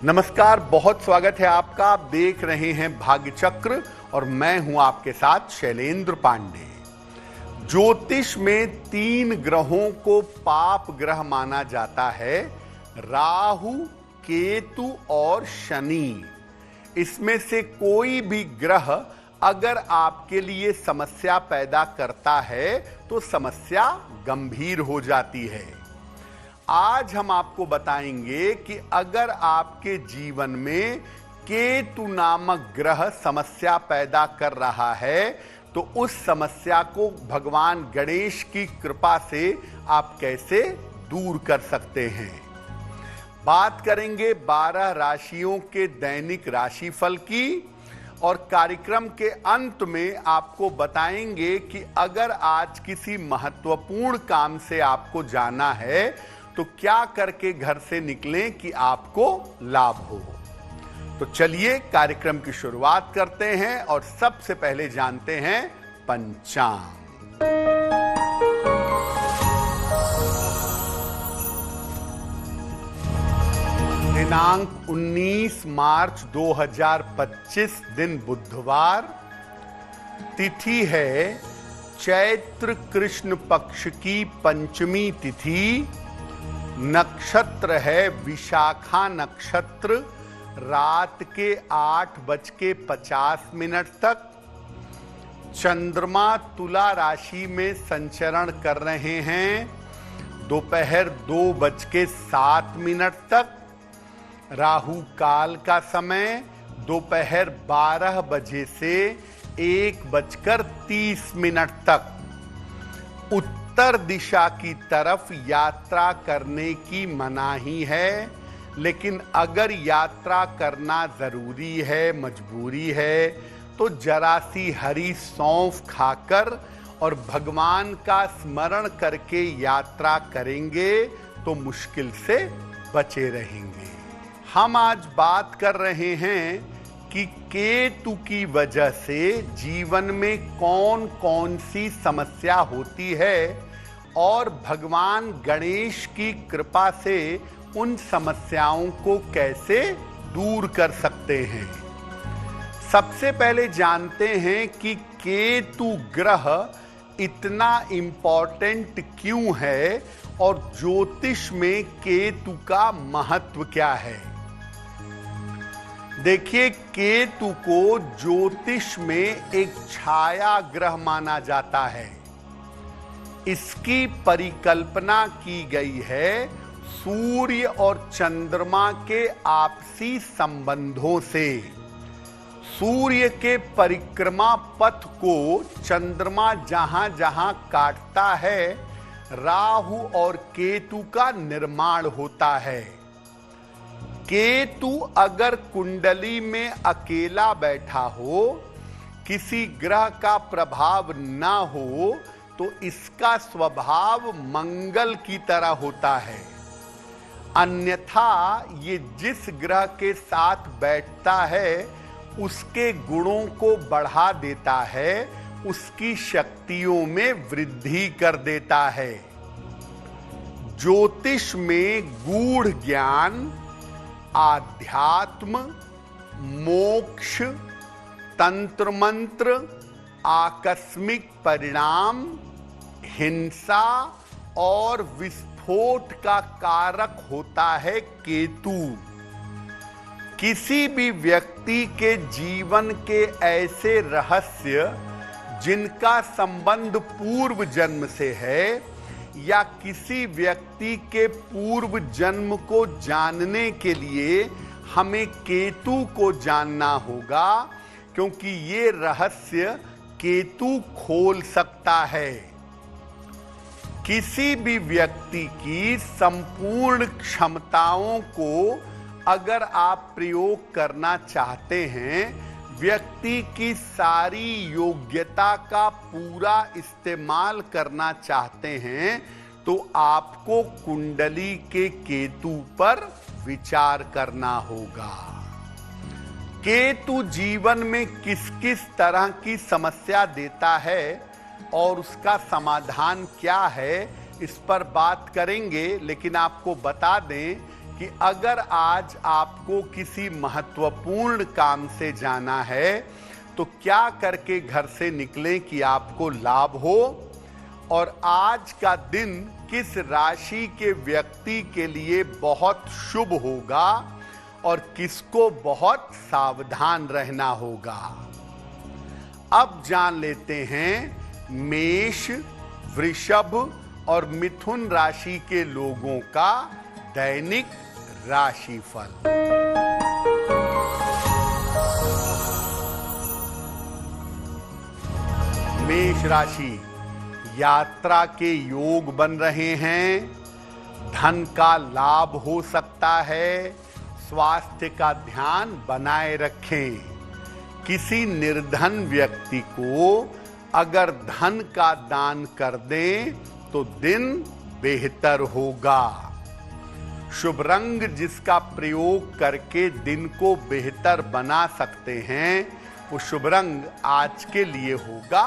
नमस्कार, बहुत स्वागत है आपका। आप देख रहे हैं भाग्य चक्र और मैं हूं आपके साथ शैलेंद्र पांडे। ज्योतिष में 3 ग्रहों को पाप ग्रह माना जाता है, राहु, केतु और शनि। इसमें से कोई भी ग्रह अगर आपके लिए समस्या पैदा करता है तो समस्या गंभीर हो जाती है। आज हम आपको बताएंगे कि अगर आपके जीवन में केतु नामक ग्रह समस्या पैदा कर रहा है तो उस समस्या को भगवान गणेश की कृपा से आप कैसे दूर कर सकते हैं। बात करेंगे 12 राशियों के दैनिक राशिफल की और कार्यक्रम के अंत में आपको बताएंगे कि अगर आज किसी महत्वपूर्ण काम से आपको जाना है तो क्या करके घर से निकलें कि आपको लाभ हो। तो चलिए कार्यक्रम की शुरुआत करते हैं और सबसे पहले जानते हैं पंचांग। दिनांक 19 मार्च 2025 दिन बुधवार, तिथि है चैत्र कृष्ण पक्ष की पंचमी तिथि, नक्षत्र है विशाखा नक्षत्र, रात के 8:50 तक। चंद्रमा तुला राशि में संचरण कर रहे हैं दोपहर 2:07 तक। राहु काल का समय दोपहर 12 बजे से 1:30 तक। उत्तर दिशा की तरफ यात्रा करने की मनाही है, लेकिन अगर यात्रा करना जरूरी है, मजबूरी है, तो जरा सी हरी सौंफ खाकर और भगवान का स्मरण करके यात्रा करेंगे तो मुश्किल से बचे रहेंगे। हम आज बात कर रहे हैं कि केतु की वजह से जीवन में कौन कौन सी समस्या होती है और भगवान गणेश की कृपा से उन समस्याओं को कैसे दूर कर सकते हैं। सबसे पहले जानते हैं कि केतु ग्रह इतना इंपॉर्टेंट क्यों है और ज्योतिष में केतु का महत्व क्या है। देखिए, केतु को ज्योतिष में एक छाया ग्रह माना जाता है। इसकी परिकल्पना की गई है सूर्य और चंद्रमा के आपसी संबंधों से। सूर्य के परिक्रमा पथ को चंद्रमा जहां जहां काटता है, राहु और केतु का निर्माण होता है। केतु अगर कुंडली में अकेला बैठा हो, किसी ग्रह का प्रभाव ना हो, तो इसका स्वभाव मंगल की तरह होता है। अन्यथा ये जिस ग्रह के साथ बैठता है उसके गुणों को बढ़ा देता है, उसकी शक्तियों में वृद्धि कर देता है। ज्योतिष में गूढ़ ज्ञान, आध्यात्म, मोक्ष, तंत्र मंत्र, आकस्मिक परिणाम, हिंसा और विस्फोट का कारक होता है केतु। किसी भी व्यक्ति के जीवन के ऐसे रहस्य जिनका संबंध पूर्व जन्म से है या किसी व्यक्ति के पूर्व जन्म को जानने के लिए हमें केतु को जानना होगा, क्योंकि ये रहस्य केतु खोल सकता है। किसी भी व्यक्ति की संपूर्ण क्षमताओं को अगर आप प्रयोग करना चाहते हैं, व्यक्ति की सारी योग्यता का पूरा इस्तेमाल करना चाहते हैं, तो आपको कुंडली के केतु पर विचार करना होगा। केतु जीवन में किस किस तरह की समस्या देता है और उसका समाधान क्या है, इस पर बात करेंगे। लेकिन आपको बता दें कि अगर आज आपको किसी महत्वपूर्ण काम से जाना है तो क्या करके घर से निकलें कि आपको लाभ हो, और आज का दिन किस राशि के व्यक्ति के लिए बहुत शुभ होगा और किसको बहुत सावधान रहना होगा। अब जान लेते हैं मेष, वृषभ और मिथुन राशि के लोगों का दैनिक राशिफल। मेष राशि, यात्रा के योग बन रहे हैं, धन का लाभ हो सकता है, स्वास्थ्य का ध्यान बनाए रखें। किसी निर्धन व्यक्ति को अगर धन का दान कर दें तो दिन बेहतर होगा। शुभ रंग जिसका प्रयोग करके दिन को बेहतर बना सकते हैं, वो शुभ रंग आज के लिए होगा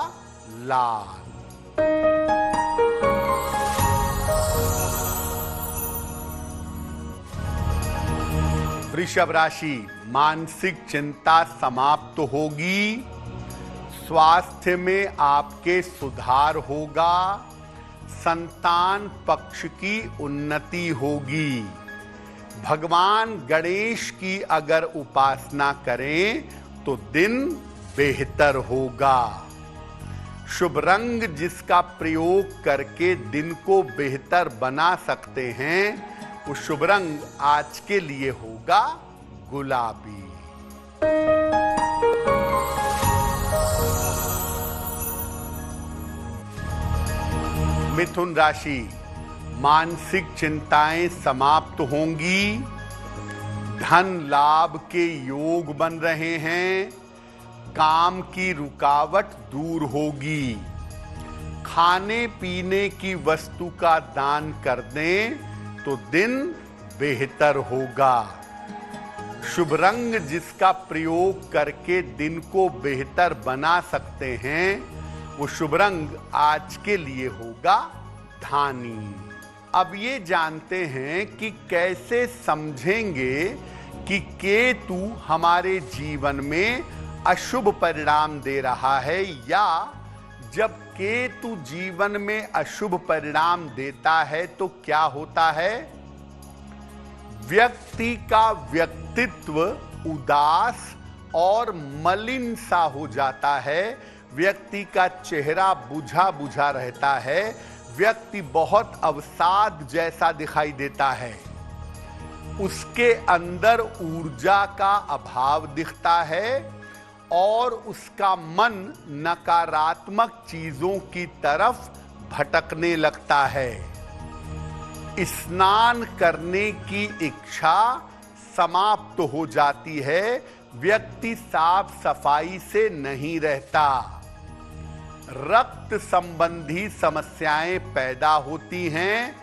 लाल। वृषभ राशि, मानसिक चिंता समाप्त होगी, स्वास्थ्य में आपके सुधार होगा, संतान पक्ष की उन्नति होगी। भगवान गणेश की अगर उपासना करें तो दिन बेहतर होगा। शुभ रंग जिसका प्रयोग करके दिन को बेहतर बना सकते हैं, वो शुभ रंग आज के लिए होगा गुलाबी। मिथुन राशि, मानसिक चिंताएं समाप्त होंगी, धन लाभ के योग बन रहे हैं, काम की रुकावट दूर होगी। खाने पीने की वस्तु का दान कर दें तो दिन बेहतर होगा। शुभ रंग जिसका प्रयोग करके दिन को बेहतर बना सकते हैं, वो शुभ रंग आज के लिए होगा धानी। अब ये जानते हैं कि कैसे समझेंगे कि केतु हमारे जीवन में अशुभ परिणाम दे रहा है, या जब केतु जीवन में अशुभ परिणाम देता है तो क्या होता है। व्यक्ति का व्यक्तित्व उदास और मलिन सा हो जाता है, व्यक्ति का चेहरा बुझा बुझा रहता है, व्यक्ति बहुत अवसाद जैसा दिखाई देता है, उसके अंदर ऊर्जा का अभाव दिखता है और उसका मन नकारात्मक चीजों की तरफ भटकने लगता है। स्नान करने की इच्छा समाप्त हो जाती है, व्यक्ति साफ सफाई से नहीं रहता, रक्त संबंधी समस्याएं पैदा होती हैं,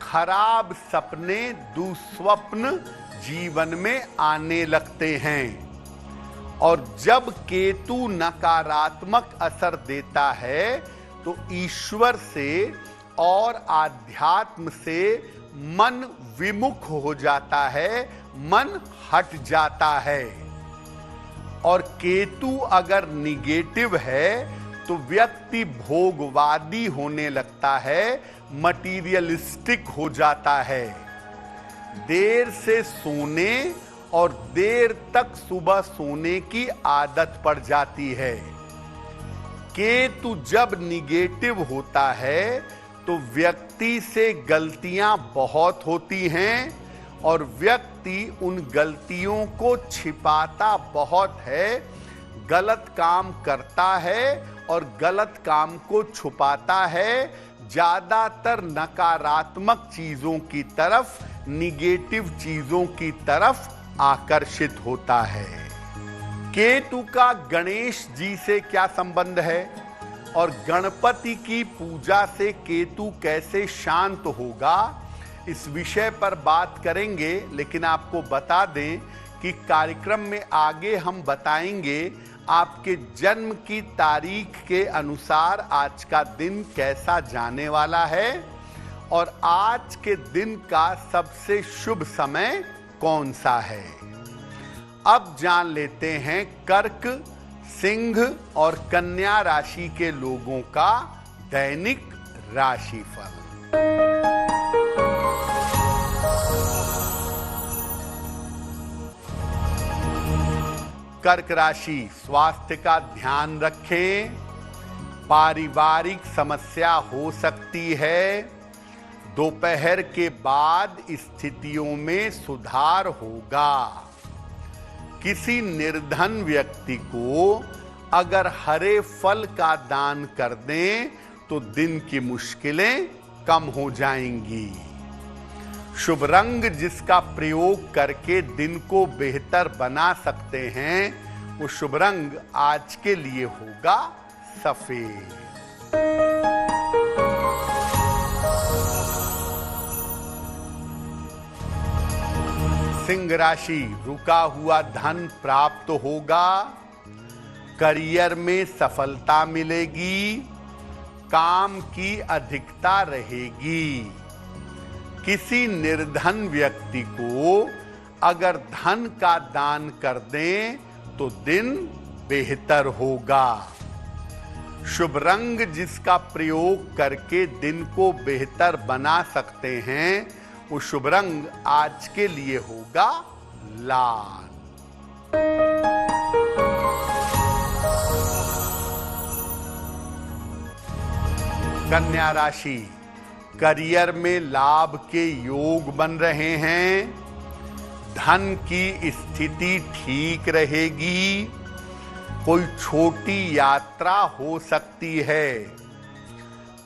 खराब सपने दुस्वप्न जीवन में आने लगते हैं। और जब केतु नकारात्मक असर देता है तो ईश्वर से और आध्यात्म से मन विमुख हो जाता है, मन हट जाता है। और केतु अगर निगेटिव है तो व्यक्ति भोगवादी होने लगता है, मटीरियलिस्टिक हो जाता है, देर से सोने और देर तक सुबह सोने की आदत पड़ जाती है। केतु जब निगेटिव होता है तो व्यक्ति से गलतियां बहुत होती हैं और व्यक्ति उन गलतियों को छिपाता बहुत है, गलत काम करता है और गलत काम को छुपाता है, ज्यादातर नकारात्मक चीजों की तरफ, निगेटिव चीजों की तरफ आकर्षित होता है। केतु का गणेश जी से क्या संबंध है और गणपति की पूजा से केतु कैसे शांत होगा, इस विषय पर बात करेंगे। लेकिन आपको बता दें कि कार्यक्रम में आगे हम बताएंगे आपके जन्म की तारीख के अनुसार आज का दिन कैसा जाने वाला है और आज के दिन का सबसे शुभ समय कौन सा है? अब जान लेते हैं कर्क, सिंह और कन्या राशि के लोगों का दैनिक राशिफल। कर्क राशि, स्वास्थ्य का ध्यान रखें। पारिवारिक समस्या हो सकती है। दोपहर के बाद स्थितियों में सुधार होगा। किसी निर्धन व्यक्ति को अगर हरे फल का दान कर दें तो दिन की मुश्किलें कम हो जाएंगी। शुभ रंग जिसका प्रयोग करके दिन को बेहतर बना सकते हैं, वो शुभ रंग आज के लिए होगा सफेद। सिंह राशि, रुका हुआ धन प्राप्त होगा। करियर में सफलता मिलेगी। काम की अधिकता रहेगी। किसी निर्धन व्यक्ति को अगर धन का दान कर दें तो दिन बेहतर होगा। शुभ रंग जिसका प्रयोग करके दिन को बेहतर बना सकते हैं, वो शुभ रंग आज के लिए होगा लाल। कन्या राशि, करियर में लाभ के योग बन रहे हैं। धन की स्थिति ठीक रहेगी। कोई छोटी यात्रा हो सकती है।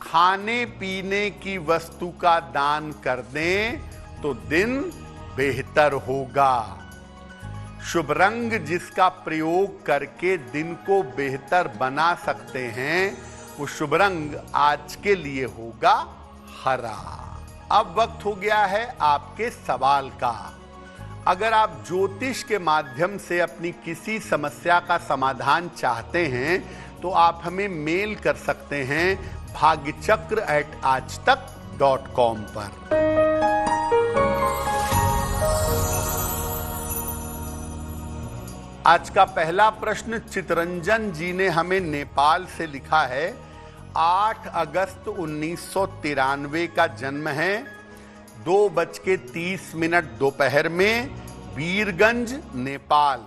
खाने पीने की वस्तु का दान कर दें तो दिन बेहतर होगा। शुभ रंग जिसका प्रयोग करके दिन को बेहतर बना सकते हैं, वो शुभ रंग आज के लिए होगा हरा। अब वक्त हो गया है आपके सवाल का। अगर आप ज्योतिष के माध्यम से अपनी किसी समस्या का समाधान चाहते हैं तो आप हमें मेल कर सकते हैं भाग्यचक्र@aajtak.com पर। आज का पहला प्रश्न चितरंजन जी ने हमें नेपाल से लिखा है। 8 अगस्त 1993 का जन्म है। 2:30 दोपहर में, वीरगंज, नेपाल।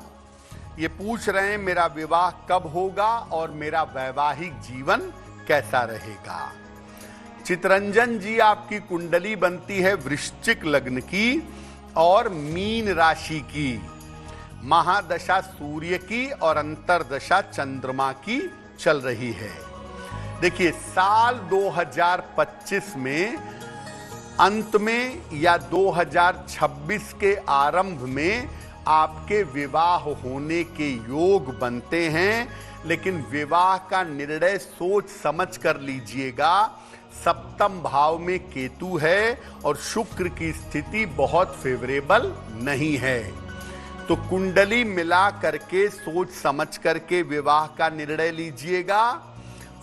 ये पूछ रहे हैं मेरा विवाह कब होगा और मेरा वैवाहिक जीवन कैसा रहेगा। चितरंजन जी, आपकी कुंडली बनती है वृश्चिक लग्न की और मीन राशि की। महादशा सूर्य की और अंतरदशा चंद्रमा की चल रही है। देखिए, साल 2025 में अंत में या 2026 के आरंभ में आपके विवाह होने के योग बनते हैं, लेकिन विवाह का निर्णय सोच समझ कर लीजिएगा। सप्तम भाव में केतु है और शुक्र की स्थिति बहुत फेवरेबल नहीं है। तो कुंडली मिला करके सोच समझ करके विवाह का निर्णय लीजिएगा।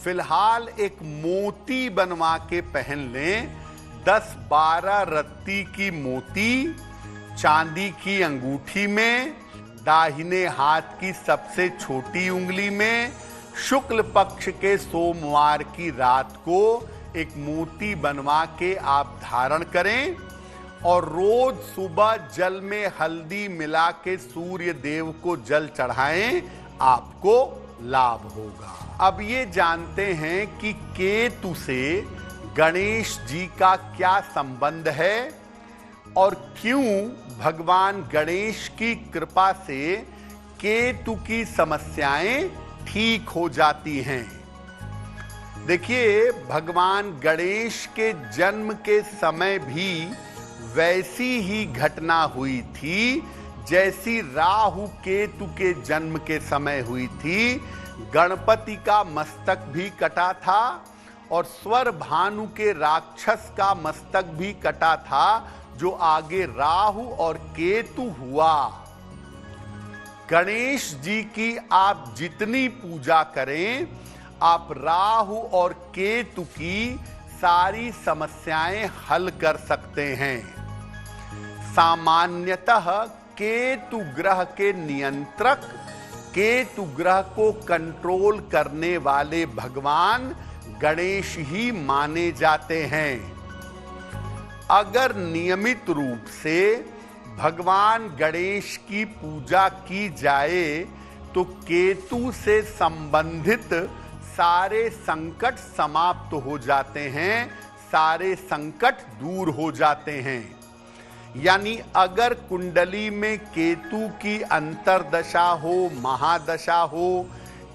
फिलहाल एक मोती बनवा के पहन लें। 10-12 रत्ती की मोती चांदी की अंगूठी में, दाहिने हाथ की सबसे छोटी उंगली में, शुक्ल पक्ष के सोमवार की रात को एक मोती बनवा के आप धारण करें और रोज सुबह जल में हल्दी मिला के सूर्य देव को जल चढ़ाएं, आपको लाभ होगा। अब ये जानते हैं कि केतु से गणेश जी का क्या संबंध है और क्यों भगवान गणेश की कृपा से केतु की समस्याएं ठीक हो जाती हैं। देखिए, भगवान गणेश के जन्म के समय भी वैसी ही घटना हुई थी जैसी राहु केतु के जन्म के समय हुई थी। गणपति का मस्तक भी कटा था और स्वर भानु के राक्षस का मस्तक भी कटा था, जो आगे राहु और केतु हुआ। गणेश जी की आप जितनी पूजा करें, आप राहु और केतु की सारी समस्याएं हल कर सकते हैं। सामान्यतः केतु ग्रह के नियंत्रक, केतु ग्रह को कंट्रोल करने वाले भगवान गणेश ही माने जाते हैं। अगर नियमित रूप से भगवान गणेश की पूजा की जाए तो केतु से संबंधित सारे संकट समाप्त हो जाते हैं, सारे संकट दूर हो जाते हैं। यानी अगर कुंडली में केतु की अंतर्दशा हो, महादशा हो,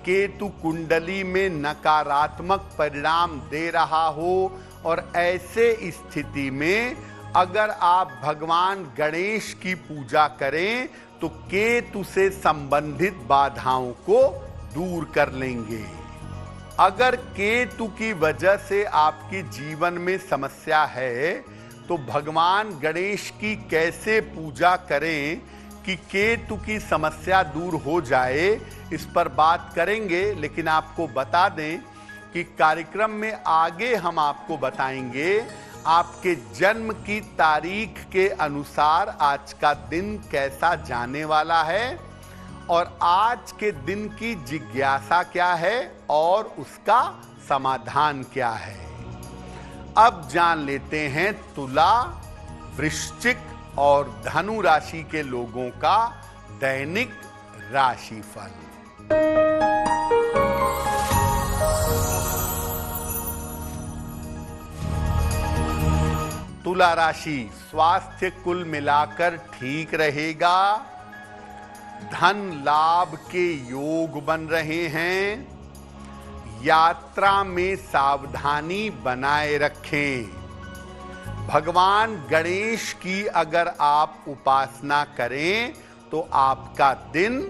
केतु कुंडली में नकारात्मक परिणाम दे रहा हो और ऐसे स्थिति में अगर आप भगवान गणेश की पूजा करें तो केतु से संबंधित बाधाओं को दूर कर लेंगे। अगर केतु की वजह से आपके जीवन में समस्या है तो भगवान गणेश की कैसे पूजा करें कि केतु की समस्या दूर हो जाए, इस पर बात करेंगे। लेकिन आपको बता दें कि कार्यक्रम में आगे हम आपको बताएंगे आपके जन्म की तारीख के अनुसार आज का दिन कैसा जाने वाला है और आज के दिन की जिज्ञासा क्या है और उसका समाधान क्या है। अब जान लेते हैं तुला, वृश्चिक और धनु राशि के लोगों का दैनिक राशिफल। तुला राशि, स्वास्थ्य कुल मिलाकर ठीक रहेगा। धन लाभ के योग बन रहे हैं। यात्रा में सावधानी बनाए रखें। भगवान गणेश की अगर आप उपासना करें तो आपका दिन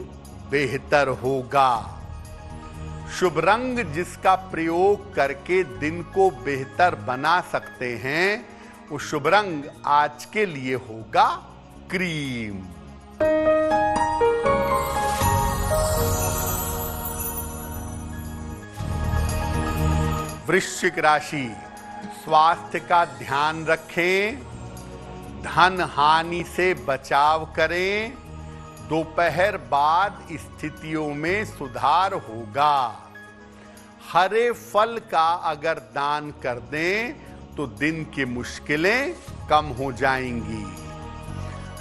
बेहतर होगा। शुभ रंग जिसका प्रयोग करके दिन को बेहतर बना सकते हैं वो शुभ रंग आज के लिए होगा क्रीम। वृश्चिक राशि, स्वास्थ्य का ध्यान रखें। धन हानि से बचाव करें। दोपहर बाद स्थितियों में सुधार होगा। हरे फल का अगर दान कर दें तो दिन की मुश्किलें कम हो जाएंगी।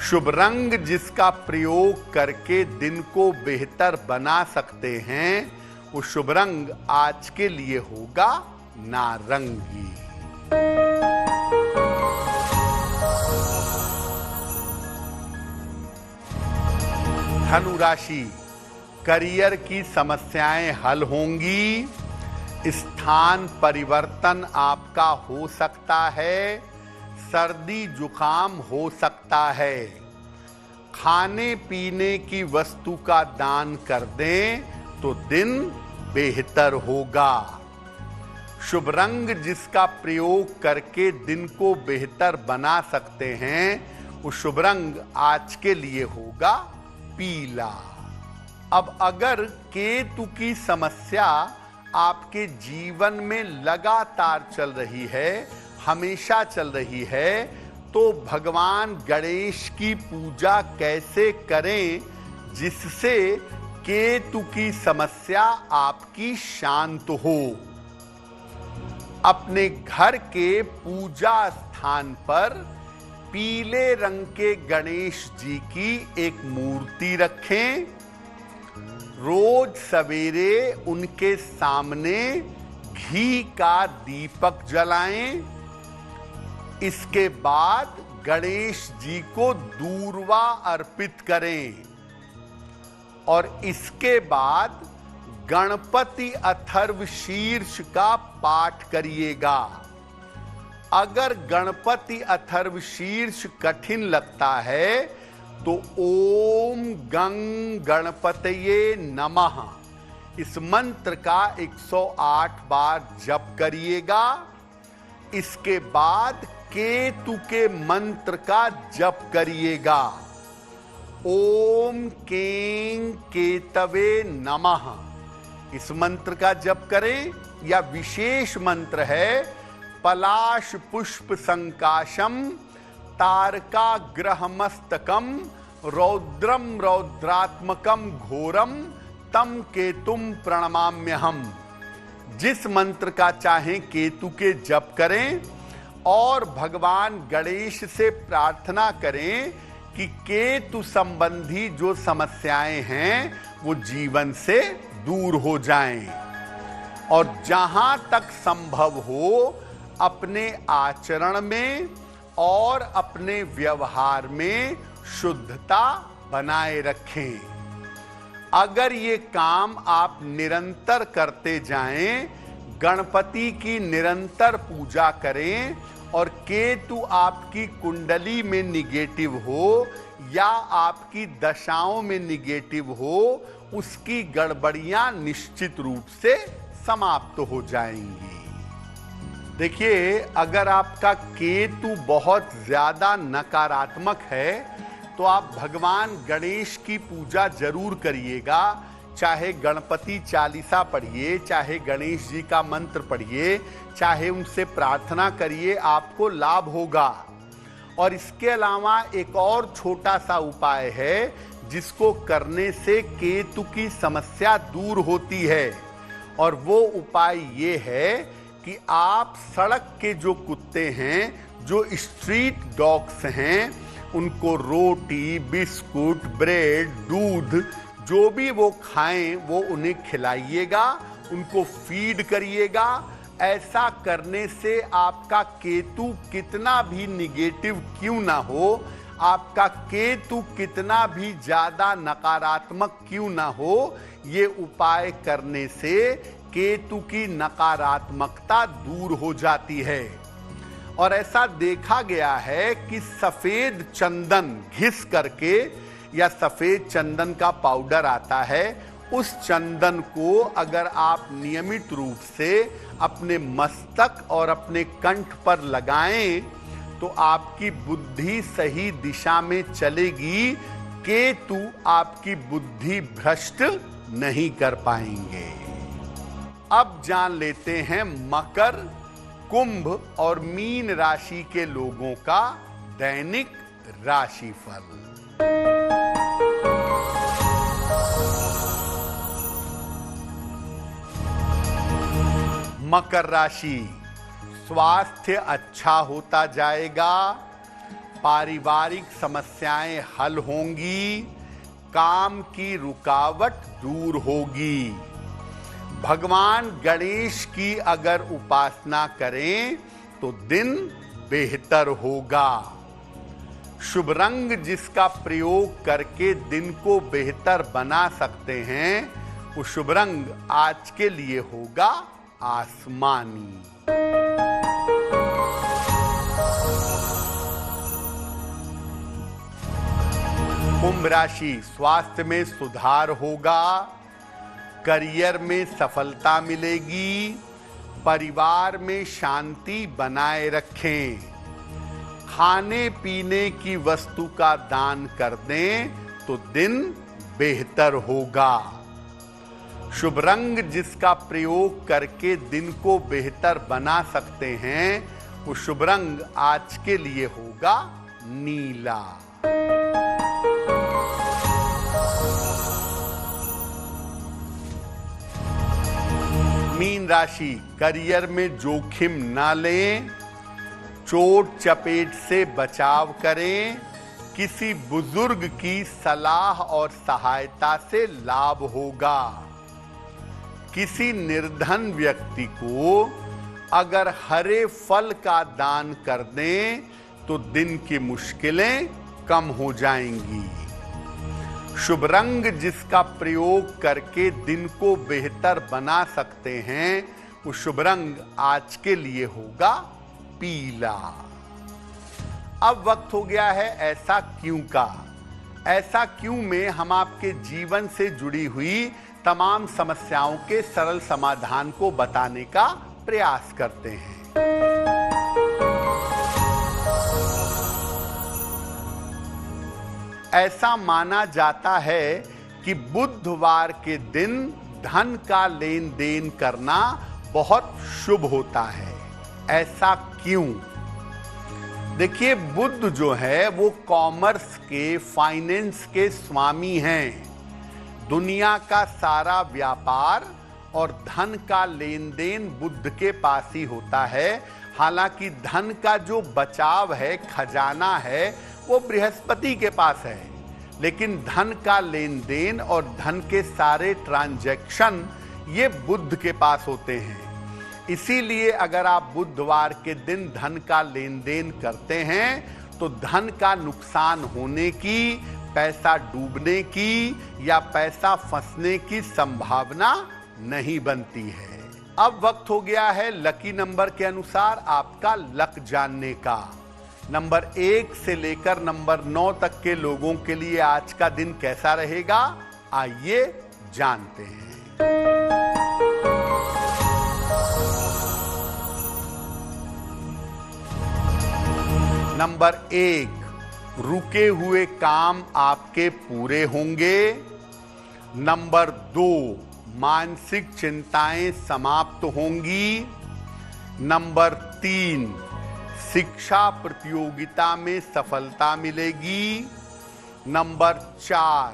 शुभ रंग जिसका प्रयोग करके दिन को बेहतर बना सकते हैं वो शुभ रंग आज के लिए होगा नारंगी। धनु राशि, करियर की समस्याएं हल होंगी। स्थान परिवर्तन आपका हो सकता है। सर्दी जुकाम हो सकता है। खाने पीने की वस्तु का दान कर दें तो दिन बेहतर होगा। शुभ रंग जिसका प्रयोग करके दिन को बेहतर बना सकते हैं वो शुभ रंग आज के लिए होगा पीला। अब अगर केतु की समस्या आपके जीवन में लगातार चल रही है, हमेशा चल रही है, तो भगवान गणेश की पूजा कैसे करें जिससे केतु की समस्या आपकी शांत हो। अपने घर के पूजा स्थान पर पीले रंग के गणेश जी की एक मूर्ति रखें। रोज सवेरे उनके सामने घी का दीपक जलाएं। इसके बाद गणेश जी को दूर्वा अर्पित करें और इसके बाद गणपति अथर्व शीर्ष का पाठ करिएगा। अगर गणपति अथर्व शीर्ष कठिन लगता है तो ओम गंग गणपतये नमः इस मंत्र का 108 बार जप करिएगा। इसके बाद केतु के मंत्र का जप करिएगा। ओम कें केतवे नमः इस मंत्र का जप करें, या विशेष मंत्र है पलाश पुष्प संकाशम तारका ग्रहमस्तकम रौद्रम रौद्रात्मकम घोरम तम केतुम प्रणमाम्यहम। जिस मंत्र का चाहें केतु के जप करें और भगवान गणेश से प्रार्थना करें कि केतु संबंधी जो समस्याएं हैं वो जीवन से दूर हो जाएं, और जहां तक संभव हो अपने आचरण में और अपने व्यवहार में शुद्धता बनाए रखें। अगर ये काम आप निरंतर करते जाएं, गणपति की निरंतर पूजा करें और केतु आपकी कुंडली में निगेटिव हो या आपकी दशाओं में निगेटिव हो, उसकी गड़बड़ियां निश्चित रूप से समाप्त हो जाएंगी। देखिए, अगर आपका केतु बहुत ज्यादा नकारात्मक है तो आप भगवान गणेश की पूजा जरूर करिएगा। चाहे गणपति चालीसा पढ़िए, चाहे गणेश जी का मंत्र पढ़िए, चाहे उनसे प्रार्थना करिए, आपको लाभ होगा। और इसके अलावा एक और छोटा सा उपाय है जिसको करने से केतु की समस्या दूर होती है, और वो उपाय ये है कि आप सड़क के जो कुत्ते हैं, जो स्ट्रीट डॉग्स हैं, उनको रोटी, बिस्कुट, ब्रेड, दूध जो भी वो खाएं वो उन्हें खिलाइएगा, उनको फीड करिएगा। ऐसा करने से आपका केतु कितना भी निगेटिव क्यों ना हो, आपका केतु कितना भी ज्यादा नकारात्मक क्यों ना हो, ये उपाय करने से केतु की नकारात्मकता दूर हो जाती है। और ऐसा देखा गया है कि सफेद चंदन घिस करके, या सफेद चंदन का पाउडर आता है, उस चंदन को अगर आप नियमित रूप से अपने मस्तक और अपने कंठ पर लगाएं तो आपकी बुद्धि सही दिशा में चलेगी, केतु आपकी बुद्धि भ्रष्ट नहीं कर पाएंगे। अब जान लेते हैं मकर, कुंभ और मीन राशि के लोगों का दैनिक राशिफल। मकर राशि, स्वास्थ्य अच्छा होता जाएगा, पारिवारिक समस्याएं हल होंगी, काम की रुकावट दूर होगी। भगवान गणेश की अगर उपासना करें तो दिन बेहतर होगा। शुभ रंग जिसका प्रयोग करके दिन को बेहतर बना सकते हैं, वो शुभ रंग आज के लिए होगा आसमानी। कुंभ राशि, स्वास्थ्य में सुधार होगा, करियर में सफलता मिलेगी, परिवार में शांति बनाए रखें, खाने पीने की वस्तु का दान कर दें तो दिन बेहतर होगा। शुभ रंग जिसका प्रयोग करके दिन को बेहतर बना सकते हैं, वो शुभ रंग आज के लिए होगा नीला। मीन राशि, करियर में जोखिम ना लें, चोट चपेट से बचाव करें, किसी बुजुर्ग की सलाह और सहायता से लाभ होगा। किसी निर्धन व्यक्ति को अगर हरे फल का दान कर दें तो दिन की मुश्किलें कम हो जाएंगी। शुभ रंग जिसका प्रयोग करके दिन को बेहतर बना सकते हैं, वो शुभ रंग आज के लिए होगा पीला। अब वक्त हो गया है ऐसा क्यों का। ऐसा क्यों में हम आपके जीवन से जुड़ी हुई तमाम समस्याओं के सरल समाधान को बताने का प्रयास करते हैं। ऐसा माना जाता है कि बुधवार के दिन धन का लेन देन करना बहुत शुभ होता है। ऐसा क्यों? देखिए, बुध जो है वो कॉमर्स के, फाइनेंस के स्वामी हैं। दुनिया का सारा व्यापार और धन का लेन देन बुध के पास ही होता है। हालांकि धन का जो बचाव है, खजाना है, वो बृहस्पति के पास है, लेकिन धन का लेन देन और धन के सारे ट्रांजैक्शन ये बुध के पास होते हैं। इसीलिए अगर आप बुधवार के दिन धन का लेन देन करते हैं तो धन का नुकसान होने की, पैसा डूबने की या पैसा फंसने की संभावना नहीं बनती है। अब वक्त हो गया है लकी नंबर के अनुसार आपका लक जानने का। नंबर 1 से लेकर नंबर 9 तक के लोगों के लिए आज का दिन कैसा रहेगा, आइए जानते हैं। नंबर 1, रुके हुए काम आपके पूरे होंगे। नंबर 2, मानसिक चिंताएं समाप्त होंगी। नंबर 3, शिक्षा प्रतियोगिता में सफलता मिलेगी। नंबर 4,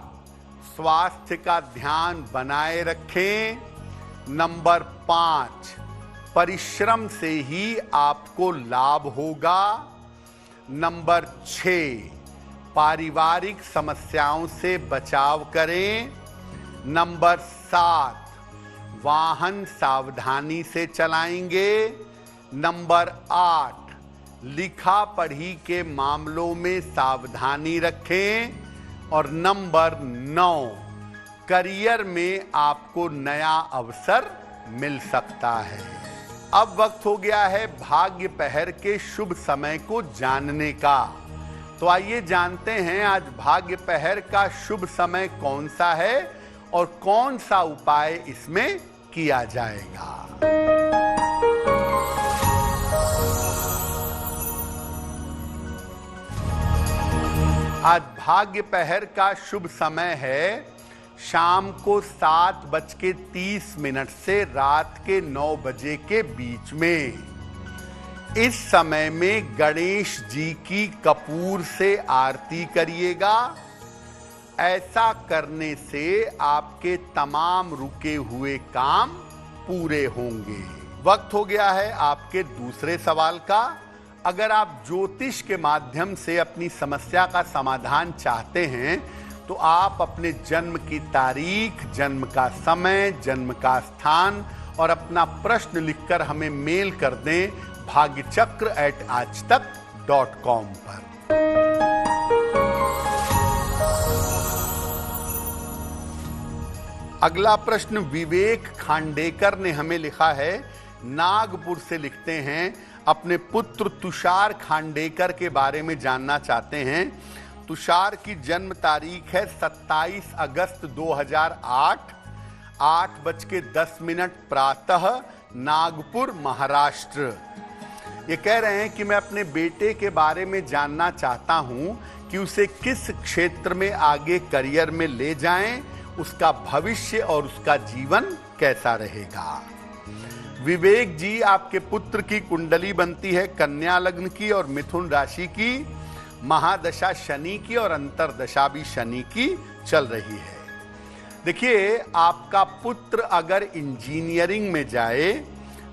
स्वास्थ्य का ध्यान बनाए रखें। नंबर 5, परिश्रम से ही आपको लाभ होगा। नंबर 6, पारिवारिक समस्याओं से बचाव करें। नंबर 7, वाहन सावधानी से चलाएंगे। नंबर 8, लिखा पढ़ी के मामलों में सावधानी रखें। और नंबर 9, करियर में आपको नया अवसर मिल सकता है। अब वक्त हो गया है भाग्य पहर के शुभ समय को जानने का। तो आइए जानते हैं आज भाग्य पहर का शुभ समय कौन सा है और कौन सा उपाय इसमें किया जाएगा। आज भाग्य पहर का शुभ समय है शाम को 7:30 से रात के 9 बजे के बीच में। इस समय में गणेश जी की कपूर से आरती करिएगा। ऐसा करने से आपके तमाम रुके हुए काम पूरे होंगे। वक्त हो गया है आपके दूसरे सवाल का। अगर आप ज्योतिष के माध्यम से अपनी समस्या का समाधान चाहते हैं तो आप अपने जन्म की तारीख, जन्म का समय, जन्म का स्थान और अपना प्रश्न लिखकर हमें मेल कर दें bhagyachakra@aajtak.com पर। अगला प्रश्न विवेक खांडेकर ने हमें लिखा है, नागपुर से लिखते हैं, अपने पुत्र तुषार खांडेकर के बारे में जानना चाहते हैं। तुषार की जन्म तारीख है 27 अगस्त 2008, 8:10 प्रातः, नागपुर, महाराष्ट्र। ये कह रहे हैं कि मैं अपने बेटे के बारे में जानना चाहता हूं कि उसे किस क्षेत्र में आगे करियर में ले जाएं, उसका भविष्य और उसका जीवन कैसा रहेगा। विवेक जी, आपके पुत्र की कुंडली बनती है कन्या लग्न की और मिथुन राशि की, महादशा शनि की और अंतरदशा भी शनि की चल रही है। देखिए, आपका पुत्र अगर इंजीनियरिंग में जाए,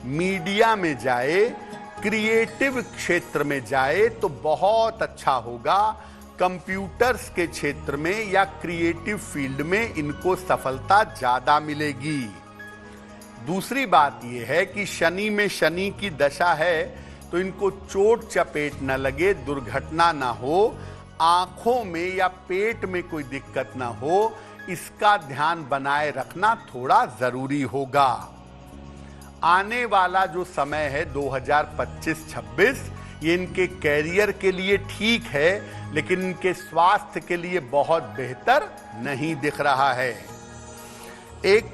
मीडिया में जाए, क्रिएटिव क्षेत्र में जाए तो बहुत अच्छा होगा। कंप्यूटर्स के क्षेत्र में या क्रिएटिव फील्ड में इनको सफलता ज्यादा मिलेगी। दूसरी बात यह है कि शनि में शनि की दशा है तो इनको चोट चपेट न लगे, दुर्घटना ना हो, आंखों में या पेट में कोई दिक्कत ना हो, इसका ध्यान बनाए रखना थोड़ा जरूरी होगा। आने वाला जो समय है 2025-26, ये इनके कैरियर के लिए ठीक है, लेकिन इनके स्वास्थ्य के लिए बहुत बेहतर नहीं दिख रहा है। एक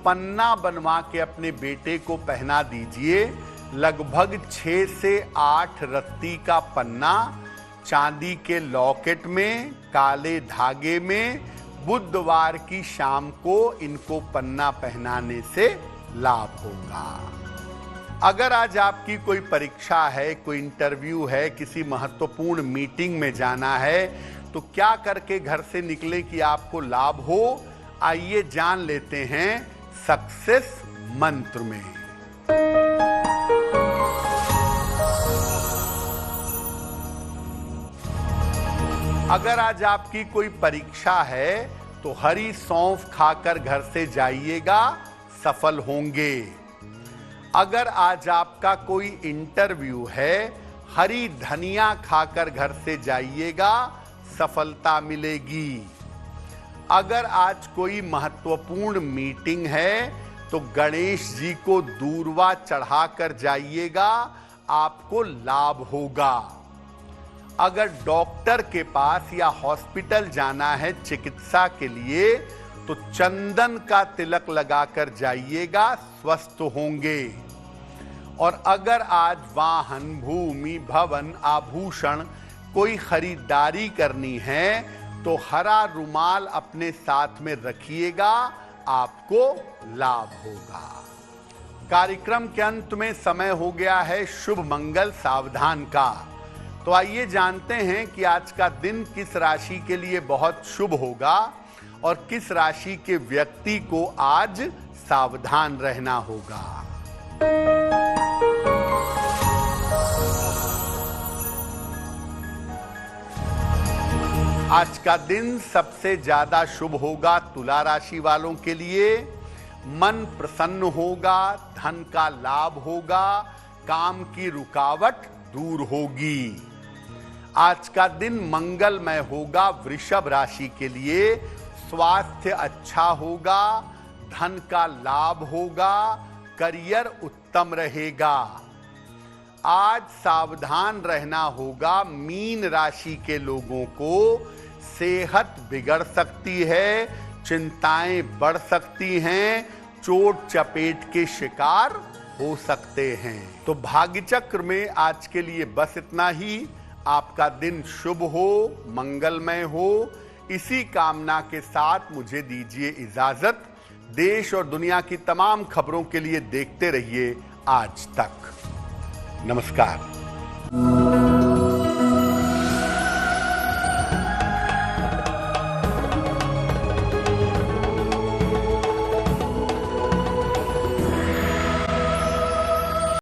पन्ना बनवा के अपने बेटे को पहना दीजिए, लगभग 6 से 8 रत्ती का पन्ना, चांदी के लॉकेट में, काले धागे में, बुधवार की शाम को इनको पन्ना पहनाने से लाभ होगा। अगर आज आपकी कोई परीक्षा है, कोई इंटरव्यू है, किसी महत्वपूर्ण मीटिंग में जाना है, तो क्या करके घर से निकले कि आपको लाभ हो? आइए जान लेते हैं सक्सेस मंत्र में। अगर आज आपकी कोई परीक्षा है तो हरी सौंफ खाकर घर से जाइएगा, सफल होंगे। अगर आज आपका कोई इंटरव्यू है, हरी धनिया खाकर घर से जाइएगा, सफलता मिलेगी। अगर आज कोई महत्वपूर्ण मीटिंग है तो गणेश जी को दूर्वा चढ़ाकर जाइएगा, आपको लाभ होगा। अगर डॉक्टर के पास या हॉस्पिटल जाना है चिकित्सा के लिए तो चंदन का तिलक लगाकर जाइएगा, स्वस्थ होंगे। और अगर आज वाहन, भूमि, भवन, आभूषण कोई खरीदारी करनी है तो हरा रुमाल अपने साथ में रखिएगा, आपको लाभ होगा। कार्यक्रम के अंत में समय हो गया है शुभ मंगल सावधान का। तो आइए जानते हैं कि आज का दिन किस राशि के लिए बहुत शुभ होगा और किस राशि के व्यक्ति को आज सावधान रहना होगा। आज का दिन सबसे ज्यादा शुभ होगा तुला राशि वालों के लिए। मन प्रसन्न होगा, धन का लाभ होगा, काम की रुकावट दूर होगी। आज का दिन मंगलमय होगा वृषभ राशि के लिए। स्वास्थ्य अच्छा होगा, धन का लाभ होगा, करियर उत्तम रहेगा। आज सावधान रहना होगा मीन राशि के लोगों को। सेहत बिगड़ सकती है, चिंताएं बढ़ सकती हैं, चोट चपेट के शिकार हो सकते हैं। तो भाग्य चक्र में आज के लिए बस इतना ही। आपका दिन शुभ हो, मंगलमय हो, इसी कामना के साथ मुझे दीजिए इजाजत। देश और दुनिया की तमाम खबरों के लिए देखते रहिए आज तक। नमस्कार।